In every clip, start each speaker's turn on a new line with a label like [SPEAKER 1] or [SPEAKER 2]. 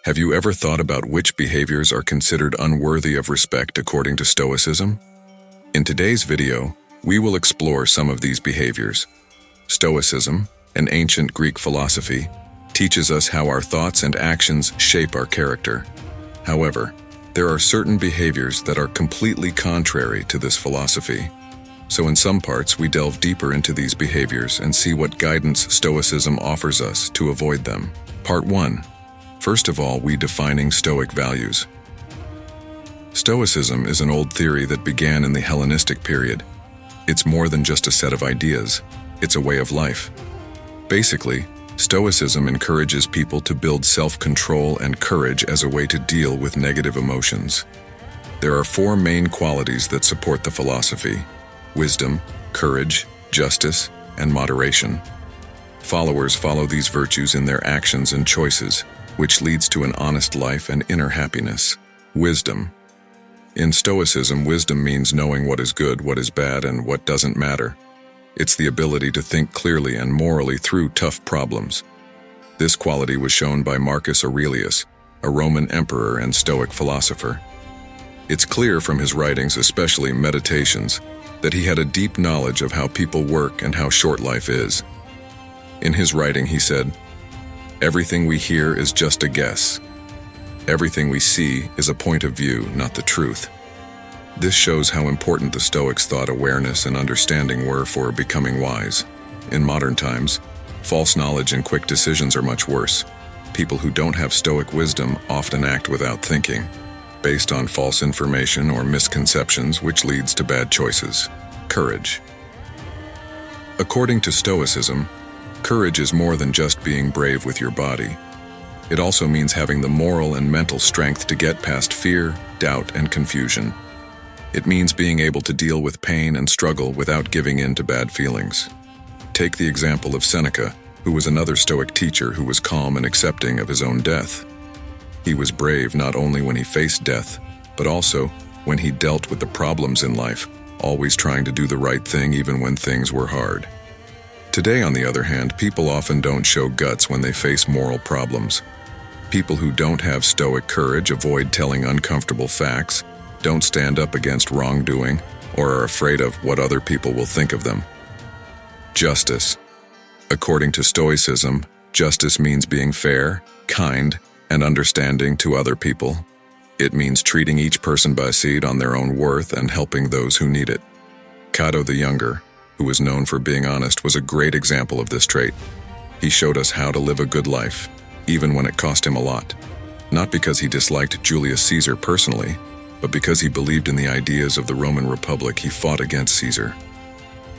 [SPEAKER 1] Have you ever thought about which behaviors are considered unworthy of respect according to Stoicism? In today's video, we will explore some of these behaviors. Stoicism, an ancient Greek philosophy, teaches us how our thoughts and actions shape our character. However, there are certain behaviors that are completely contrary to this philosophy. So in some parts, we delve deeper into these behaviors and see what guidance Stoicism offers us to avoid them. Part 1. First of all, we defining Stoic values. Stoicism is an old theory that began in the Hellenistic period. It's more than just a set of ideas. It's a way of life. Basically, Stoicism encourages people to build self-control and courage as a way to deal with negative emotions. There are 4 main qualities that support the philosophy: wisdom, courage, justice, and moderation. Followers follow these virtues in their actions and choices, which leads to an honest life and inner happiness. Wisdom. In Stoicism, wisdom means knowing what is good, what is bad, and what doesn't matter. It's the ability to think clearly and morally through tough problems. This quality was shown by Marcus Aurelius, a Roman emperor and Stoic philosopher. It's clear from his writings, especially Meditations, that he had a deep knowledge of how people work and how short life is. In his writing, he said, "Everything we hear is just a guess. Everything we see is a point of view, not the truth." This shows how important the Stoics thought awareness and understanding were for becoming wise. In modern times, false knowledge and quick decisions are much worse. People who don't have Stoic wisdom often act without thinking, based on false information or misconceptions, which leads to bad choices. Courage. According to Stoicism, courage is more than just being brave with your body. It also means having the moral and mental strength to get past fear, doubt, and confusion. It means being able to deal with pain and struggle without giving in to bad feelings. Take the example of Seneca, who was another Stoic teacher who was calm and accepting of his own death. He was brave not only when he faced death, but also when he dealt with the problems in life, always trying to do the right thing even when things were hard. Today, on the other hand, people often don't show guts when they face moral problems. People who don't have Stoic courage avoid telling uncomfortable facts, don't stand up against wrongdoing, or are afraid of what other people will think of them. Justice. According to Stoicism, justice means being fair, kind, and understanding to other people. It means treating each person by seed on their own worth and helping those who need it. Cato the Younger, who was known for being honest, was a great example of this trait. He showed us how to live a good life, even when it cost him a lot. Not because he disliked Julius Caesar personally, but because he believed in the ideas of the Roman Republic. He fought against Caesar.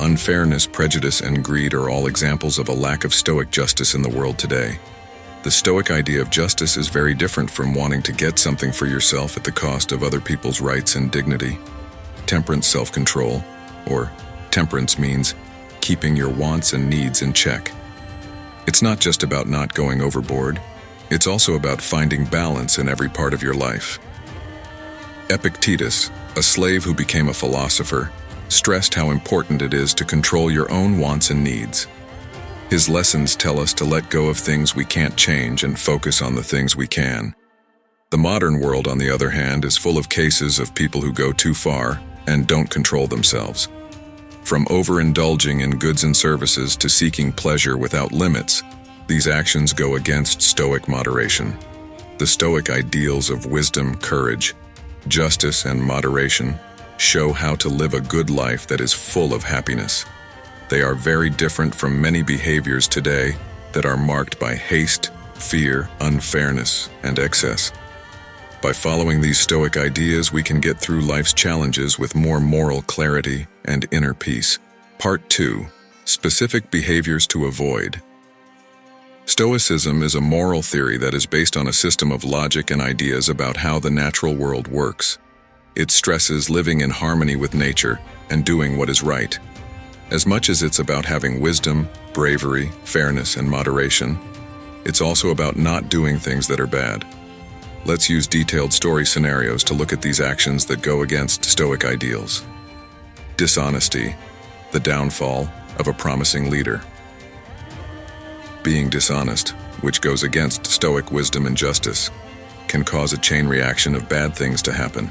[SPEAKER 1] Unfairness, prejudice, and greed are all examples of a lack of Stoic justice in the world today. The Stoic idea of justice is very different from wanting to get something for yourself at the cost of other people's rights and dignity. Temperance, self-control, or temperance, means keeping your wants and needs in check. It's not just about not going overboard, it's also about finding balance in every part of your life. Epictetus, a slave who became a philosopher, stressed how important it is to control your own wants and needs. His lessons tell us to let go of things we can't change and focus on the things we can. The modern world, on the other hand, is full of cases of people who go too far and don't control themselves. From overindulging in goods and services to seeking pleasure without limits, these actions go against Stoic moderation. The Stoic ideals of wisdom, courage, justice, and moderation show how to live a good life that is full of happiness. They are very different from many behaviors today that are marked by haste, fear, unfairness, and excess. By following these Stoic ideas, we can get through life's challenges with more moral clarity and inner peace. Part 2. Specific behaviors to avoid. Stoicism is a moral theory that is based on a system of logic and ideas about how the natural world works. It stresses living in harmony with nature and doing what is right. As much as it's about having wisdom, bravery, fairness, and moderation, it's also about not doing things that are bad. Let's use detailed story scenarios to look at these actions that go against Stoic ideals. Dishonesty, the downfall of a promising leader. Being dishonest, which goes against Stoic wisdom and justice, can cause a chain reaction of bad things to happen.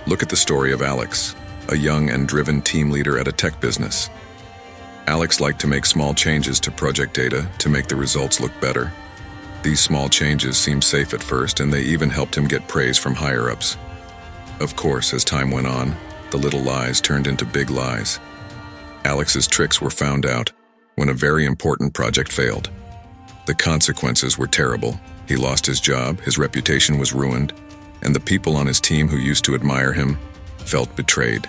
[SPEAKER 1] Look at the story of Alex, a young and driven team leader at a tech business. Alex liked to make small changes to project data to make the results look better. These small changes seemed safe at first, and they even helped him get praise from higher-ups. Of course, as time went on, the little lies turned into big lies. Alex's tricks were found out when a very important project failed. The consequences were terrible. He lost his job, his reputation was ruined, and the people on his team who used to admire him felt betrayed.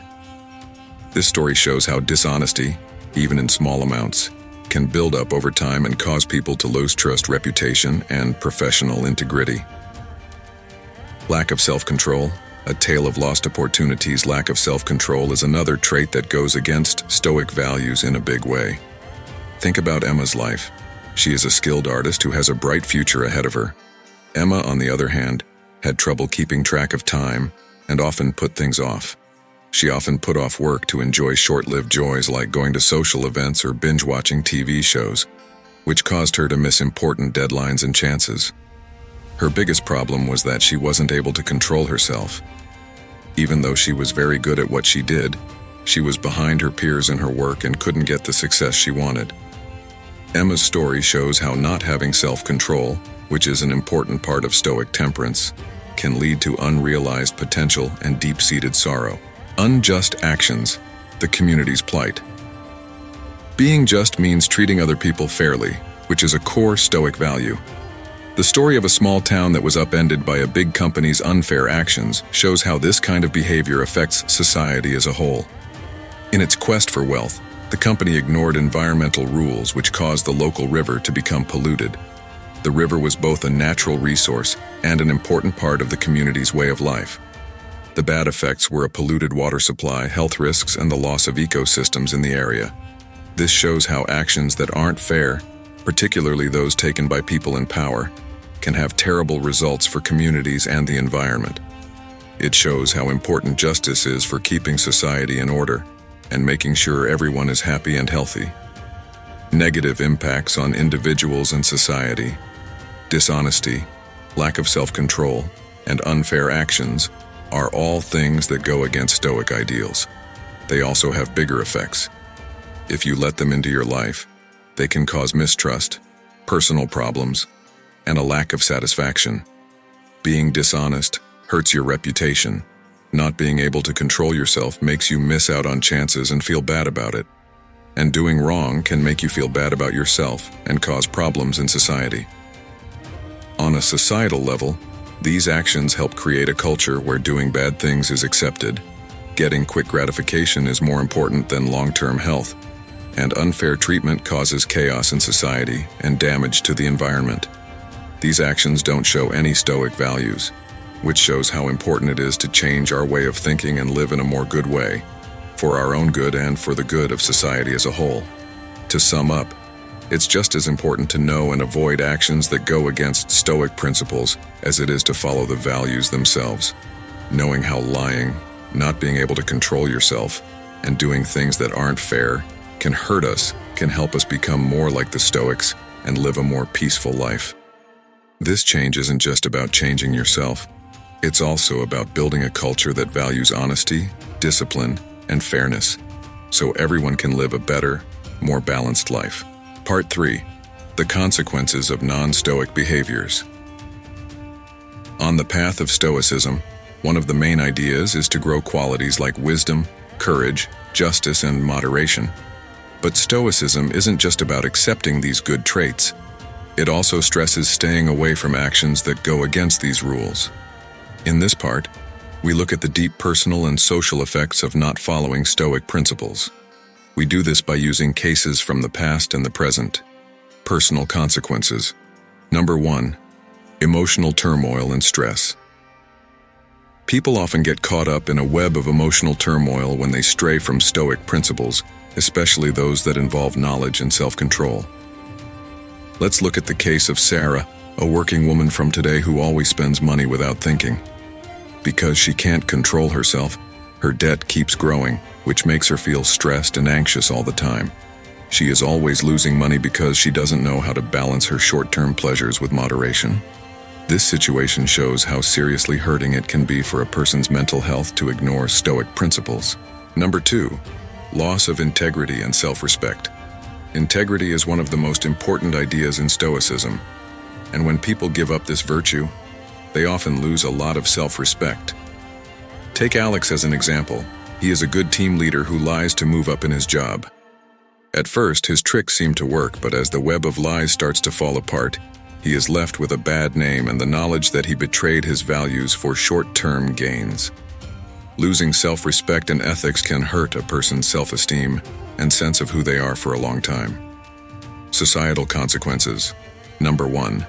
[SPEAKER 1] This story shows how dishonesty, even in small amounts, can build up over time and cause people to lose trust, reputation, and professional integrity. Lack of self-control, a tale of lost opportunities. Lack of self-control is another trait that goes against Stoic values in a big way. Think about Emma's life. She is a skilled artist who has a bright future ahead of her. Emma, on the other hand, had trouble keeping track of time and often put things off. She often put off work to enjoy short-lived joys like going to social events or binge-watching TV shows, which caused her to miss important deadlines and chances. Her biggest problem was that she wasn't able to control herself. Even though she was very good at what she did, she was behind her peers in her work and couldn't get the success she wanted. Emma's story shows how not having self-control, which is an important part of Stoic temperance, can lead to unrealized potential and deep-seated sorrow. Unjust actions, the community's plight. Being just means treating other people fairly, which is a core Stoic value. The story of a small town that was upended by a big company's unfair actions shows how this kind of behavior affects society as a whole. In its quest for wealth, the company ignored environmental rules which caused the local river to become polluted. The river was both a natural resource and an important part of the community's way of life. The bad effects were a polluted water supply, health risks, and the loss of ecosystems in the area. This shows how actions that aren't fair, particularly those taken by people in power, can have terrible results for communities and the environment. It shows how important justice is for keeping society in order and making sure everyone is happy and healthy. Negative impacts on individuals and society. Dishonesty, lack of self-control, and unfair actions are all things that go against Stoic ideals. They also have bigger effects. If you let them into your life, they can cause mistrust, personal problems, and a lack of satisfaction. Being dishonest hurts your reputation. Not being able to control yourself makes you miss out on chances and feel bad about it. And doing wrong can make you feel bad about yourself and cause problems in society. On a societal level, these actions help create a culture where doing bad things is accepted, getting quick gratification is more important than long-term health, and unfair treatment causes chaos in society and damage to the environment. These actions don't show any Stoic values, which shows how important it is to change our way of thinking and live in a more good way, for our own good and for the good of society as a whole. To sum up, it's just as important to know and avoid actions that go against Stoic principles as it is to follow the values themselves. Knowing how lying, not being able to control yourself, and doing things that aren't fair can hurt us can help us become more like the Stoics and live a more peaceful life. This change isn't just about changing yourself. It's also about building a culture that values honesty, discipline, and fairness, so everyone can live a better, more balanced life. Part 3. The consequences of non-Stoic behaviors. On the path of Stoicism, one of the main ideas is to grow qualities like wisdom, courage, justice, and moderation. But Stoicism isn't just about accepting these good traits. It also stresses staying away from actions that go against these rules. In this part, we look at the deep personal and social effects of not following Stoic principles. We do this by using cases from the past and the present. Personal consequences. Number 1. Emotional turmoil and stress. People often get caught up in a web of emotional turmoil when they stray from Stoic principles, especially those that involve knowledge and self-control. Let's look at the case of Sarah, a working woman from today who always spends money without thinking. Because she can't control herself, her debt keeps growing, which makes her feel stressed and anxious all the time. She is always losing money because she doesn't know how to balance her short-term pleasures with moderation. This situation shows how seriously hurting it can be for a person's mental health to ignore Stoic principles. Number 2, loss of integrity and self-respect. Integrity is one of the most important ideas in Stoicism, and when people give up this virtue, they often lose a lot of self-respect. Take Alex as an example. He is a good team leader who lies to move up in his job. At first, his tricks seem to work, but as the web of lies starts to fall apart, he is left with a bad name and the knowledge that he betrayed his values for short-term gains. Losing self-respect and ethics can hurt a person's self-esteem and sense of who they are for a long time. Societal consequences. Number 1,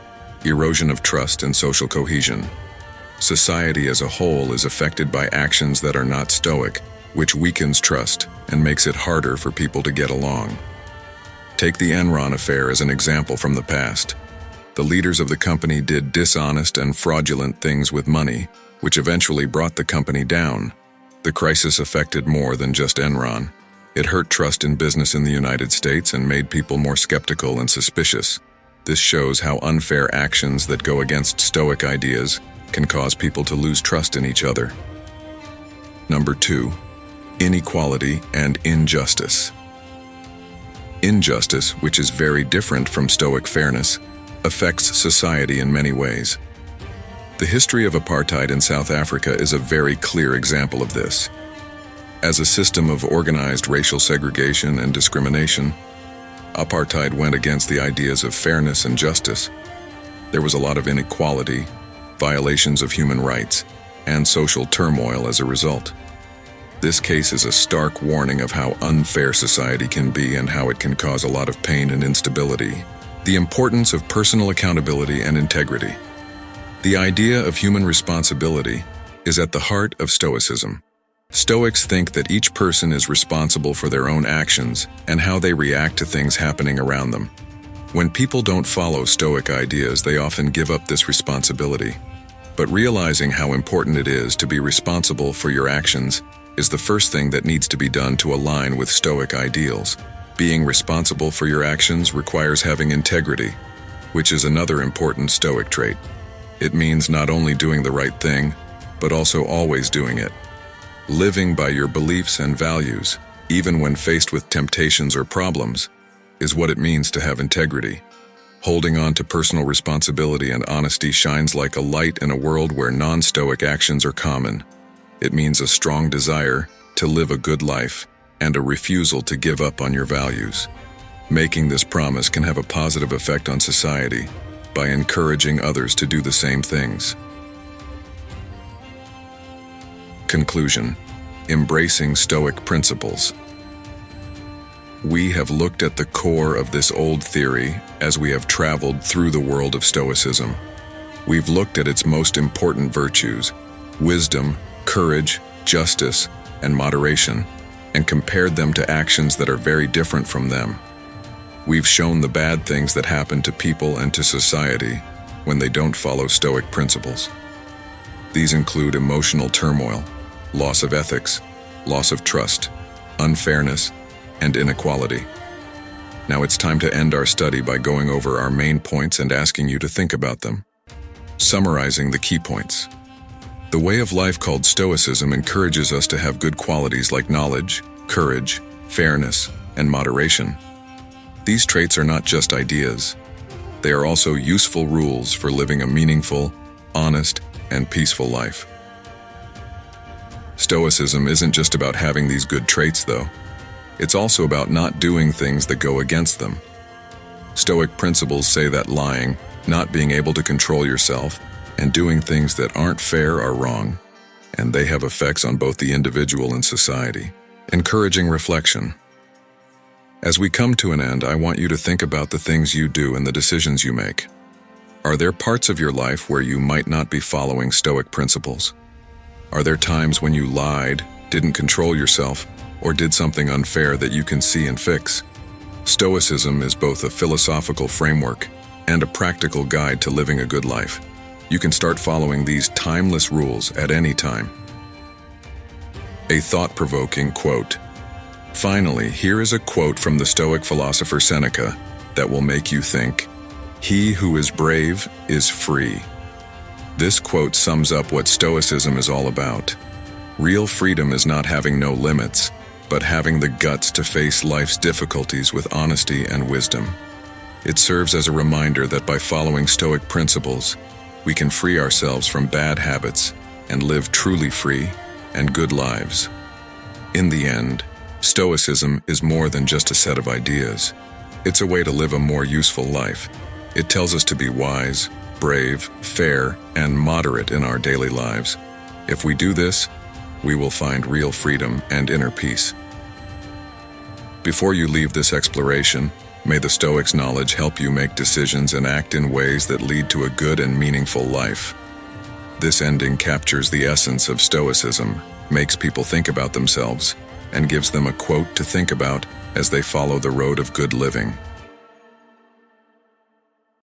[SPEAKER 1] erosion of trust and social cohesion. Society as a whole is affected by actions that are not Stoic, which weakens trust and makes it harder for people to get along. Take the Enron affair as an example from the past. The leaders of the company did dishonest and fraudulent things with money, which eventually brought the company down. The crisis affected more than just Enron. It hurt trust in business in the United States and made people more skeptical and suspicious. This shows how unfair actions that go against Stoic ideas can cause people to lose trust in each other. Number 2, inequality and injustice. Injustice, which is very different from Stoic fairness, affects society in many ways. The history of apartheid in South Africa is a very clear example of this. As a system of organized racial segregation and discrimination, apartheid went against the ideas of fairness and justice. There was a lot of inequality, violations of human rights, and social turmoil as a result. This case is a stark warning of how unfair society can be and how it can cause a lot of pain and instability. The importance of personal accountability and integrity. The idea of human responsibility is at the heart of Stoicism. Stoics think that each person is responsible for their own actions and how they react to things happening around them. When people don't follow Stoic ideas, they often give up this responsibility. But realizing how important it is to be responsible for your actions is the first thing that needs to be done to align with Stoic ideals. Being responsible for your actions requires having integrity, which is another important Stoic trait. It means not only doing the right thing, but also always doing it. Living by your beliefs and values, even when faced with temptations or problems, is what it means to have integrity. Holding on to personal responsibility and honesty shines like a light in a world where non-Stoic actions are common. It means a strong desire to live a good life and a refusal to give up on your values. Making this promise can have a positive effect on society by encouraging others to do the same things. Conclusion: embracing Stoic principles. We have looked at the core of this old theory as we have traveled through the world of Stoicism. We've looked at its most important virtues: wisdom, courage, justice, and moderation, and compared them to actions that are very different from them. We've shown the bad things that happen to people and to society when they don't follow Stoic principles. These include emotional turmoil, loss of ethics, loss of trust, unfairness, and inequality. Now it's time to end our study by going over our main points and asking you to think about them. Summarizing the key points. The way of life called Stoicism encourages us to have good qualities like knowledge, courage, fairness, and moderation. These traits are not just ideas. They are also useful rules for living a meaningful, honest, and peaceful life. Stoicism isn't just about having these good traits, though. It's also about not doing things that go against them. Stoic principles say that lying, not being able to control yourself, and doing things that aren't fair are wrong, and they have effects on both the individual and society. Encouraging reflection. As we come to an end, I want you to think about the things you do and the decisions you make. Are there parts of your life where you might not be following Stoic principles? Are there times when you lied, didn't control yourself, or did something unfair that you can see and fix? Stoicism is both a philosophical framework and a practical guide to living a good life. You can start following these timeless rules at any time. A thought-provoking quote. Finally, here is a quote from the Stoic philosopher Seneca that will make you think, "He who is brave is free." This quote sums up what Stoicism is all about. Real freedom is not having no limits, but having the guts to face life's difficulties with honesty and wisdom. It serves as a reminder that by following Stoic principles, we can free ourselves from bad habits and live truly free and good lives. In the end, Stoicism is more than just a set of ideas. It's a way to live a more useful life. It tells us to be wise, brave, fair, and moderate in our daily lives. If we do this, we will find real freedom and inner peace. Before you leave this exploration, may the Stoics' knowledge help you make decisions and act in ways that lead to a good and meaningful life. This ending captures the essence of Stoicism, makes people think about themselves, and gives them a quote to think about as they follow the road of good living.